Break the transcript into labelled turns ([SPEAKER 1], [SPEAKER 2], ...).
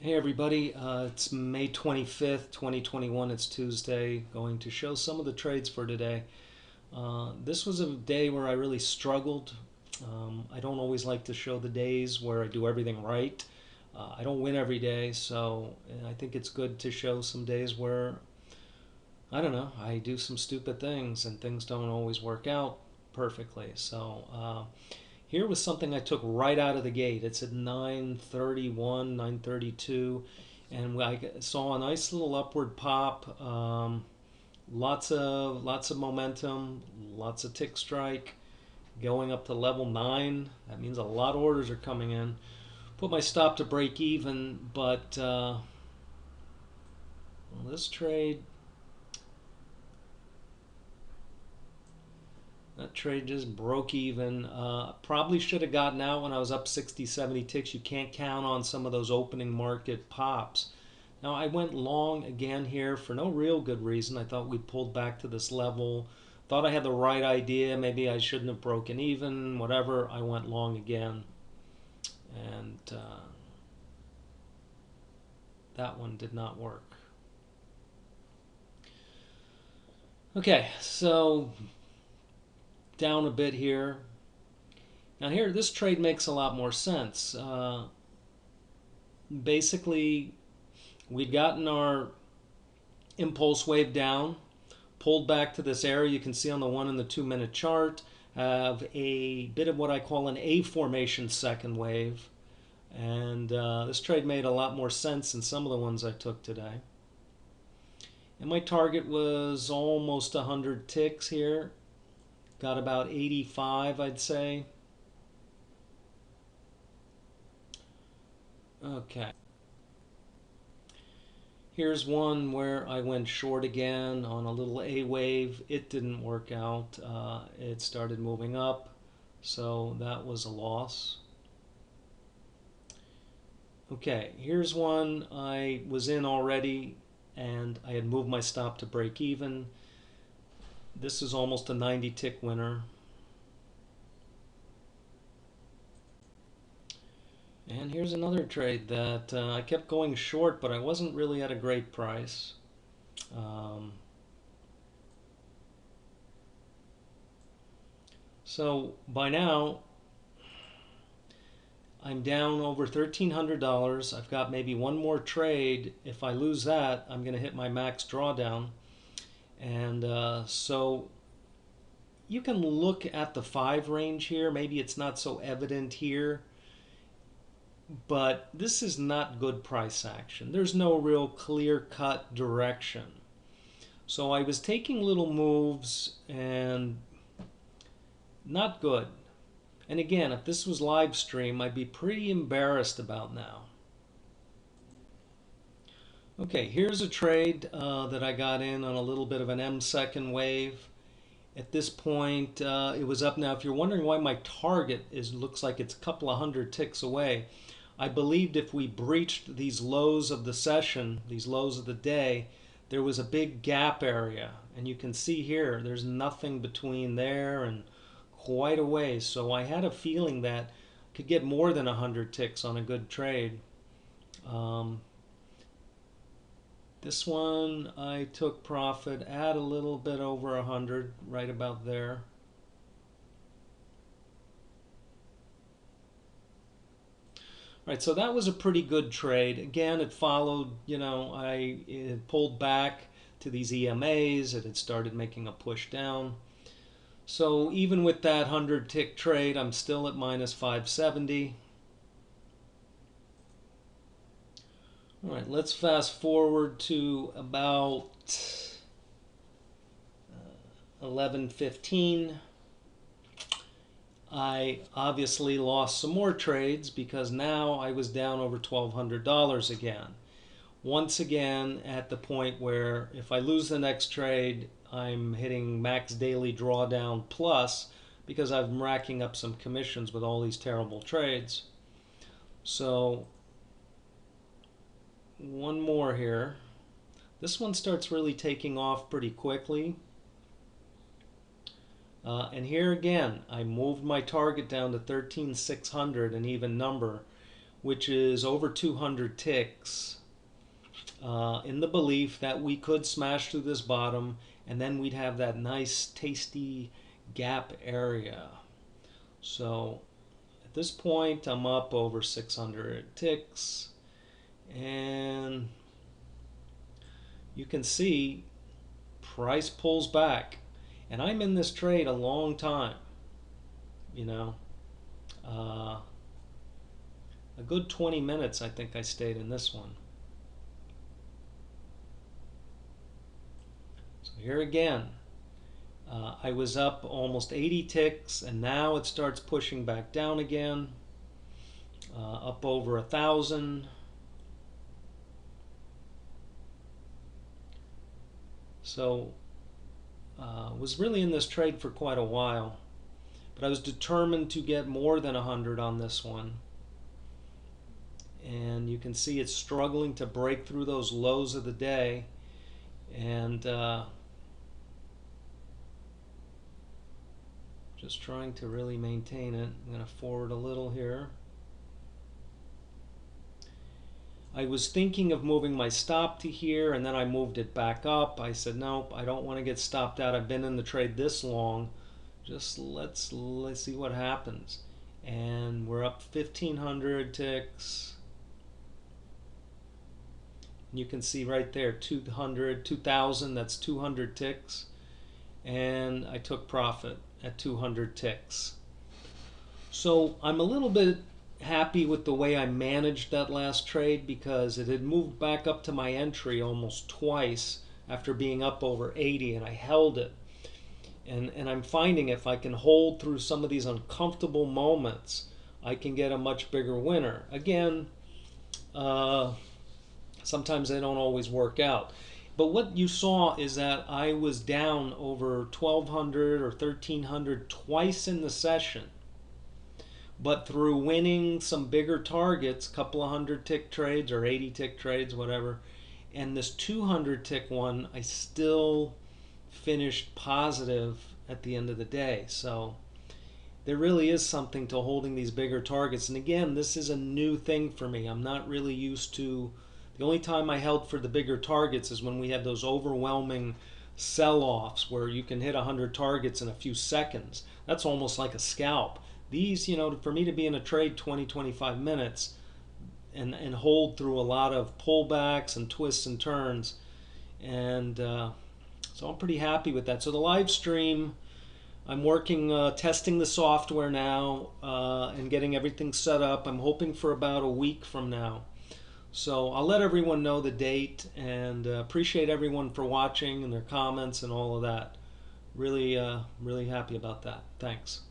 [SPEAKER 1] Hey everybody, it's May 25th, 2021. It's Tuesday. Going to show some of the trades for today. This was a day where I really struggled. I don't always like to show the days where I do everything right. I don't win every day, so I think it's good to show some days where, I don't know, I do some stupid things and things don't always work out perfectly. Here was something I took right out of the gate. It's at 9:31, 9:32, and I saw a nice little upward pop. Lots of momentum, lots of tick strike, going up to level 9. That means a lot of orders are coming in. Put my stop to break even, but well, this trade That trade just broke even. Probably should have gotten out when I was up 60, 70 ticks. You can't count on some of those opening market pops. Now, I went long again here for no real good reason. I thought we pulled back to this level. Thought I had the right idea. Maybe I shouldn't have broken even. Whatever. I went long again. And that one did not work. Okay, so down a bit here. Now here, this trade makes a lot more sense. Basically, we'd gotten our impulse wave down, pulled back to this area. You can see on the 1 and the 2 minute chart, have a bit of what I call an A formation second wave. And this trade made a lot more sense than some of the ones I took today. And my target was almost 100 ticks here. Got about 85, I'd say. Okay. Here's one where I went short again on a little A wave. It didn't work out. It started moving up, so that was a loss. Okay, here's one I was in already and I had moved my stop to break even. This is almost a 90 tick winner. And here's another trade that I kept going short, but I wasn't really at a great price. Um, so by now, I'm down over $1,300. I've got maybe one more trade. If I lose that, I'm going to hit my max drawdown. And so you can look at the 5 range here. Maybe it's not so evident here, but this is not good price action. There's no real clear-cut direction. So I was taking little moves and not good. And again, if this was live stream, I'd be pretty embarrassed about now. Okay, here's a trade that I got in on a little bit of an M second wave. At this point, it was up. Now, if you're wondering why my target looks like it's a couple of hundred ticks away, I believed if we breached these lows of the session, these lows of the day, there was a big gap area. And you can see here, there's nothing between there and quite a ways. So I had a feeling that I could get more than 100 ticks on a good trade. This one I took profit at a little bit over 100, right about there. All right, so that was a pretty good trade. Again, it followed, it pulled back to these EMAs. It had started making a push down. So even with that 100 tick trade, I'm still at minus 570. All right, let's fast forward to about 11:15. I obviously lost some more trades because now I was down over $1,200 again. Once again, at the point where if I lose the next trade, I'm hitting max daily drawdown plus because I'm racking up some commissions with all these terrible trades. So one more here. This one starts really taking off pretty quickly. And here again, I moved my target down to 13,600, an even number. which is over 200 ticks, in the belief that we could smash through this bottom and then we'd have that nice tasty gap area. So at this point I'm up over 600 ticks, and you can see price pulls back, and I'm in this trade a long time, you know, a good 20 minutes I think I stayed in this one. So here again, I was up almost 80 ticks, and now it starts pushing back down again, up over 1,000. So was really in this trade for quite a while, but I was determined to get more than 100 on this one. And you can see it's struggling to break through those lows of the day, and just trying to really maintain it. I'm going to forward a little here. I was thinking of moving my stop to here, and then I moved it back up. I said, nope, I don't want to get stopped out. I've been in the trade this long. Just let's see what happens. And we're up 1,500 ticks. You can see right there, 200, 2,000, that's 200 ticks. And I took profit at 200 ticks. So I'm a little bit happy with the way I managed that last trade, because it had moved back up to my entry almost twice after being up over 80, and I held it. And I'm finding if I can hold through some of these uncomfortable moments, I can get a much bigger winner. Again, sometimes they don't always work out. But what you saw is that I was down over 1,200 or 1,300 twice in the session. But through winning some bigger targets, couple of 100-tick trades or 80-tick trades, whatever, and this 200-tick one, I still finished positive at the end of the day. So there really is something to holding these bigger targets. And again, this is a new thing for me. I'm not really used to. The only time I held for the bigger targets is when we had those overwhelming sell-offs where you can hit 100 targets in a few seconds. That's almost like a scalp. These, for me to be in a trade 20, 25 minutes and hold through a lot of pullbacks and twists and turns. And so I'm pretty happy with that. So the live stream, I'm working, testing the software now and getting everything set up. I'm hoping for about a week from now. So I'll let everyone know the date, and appreciate everyone for watching and their comments and all of that. Really, really happy about that. Thanks.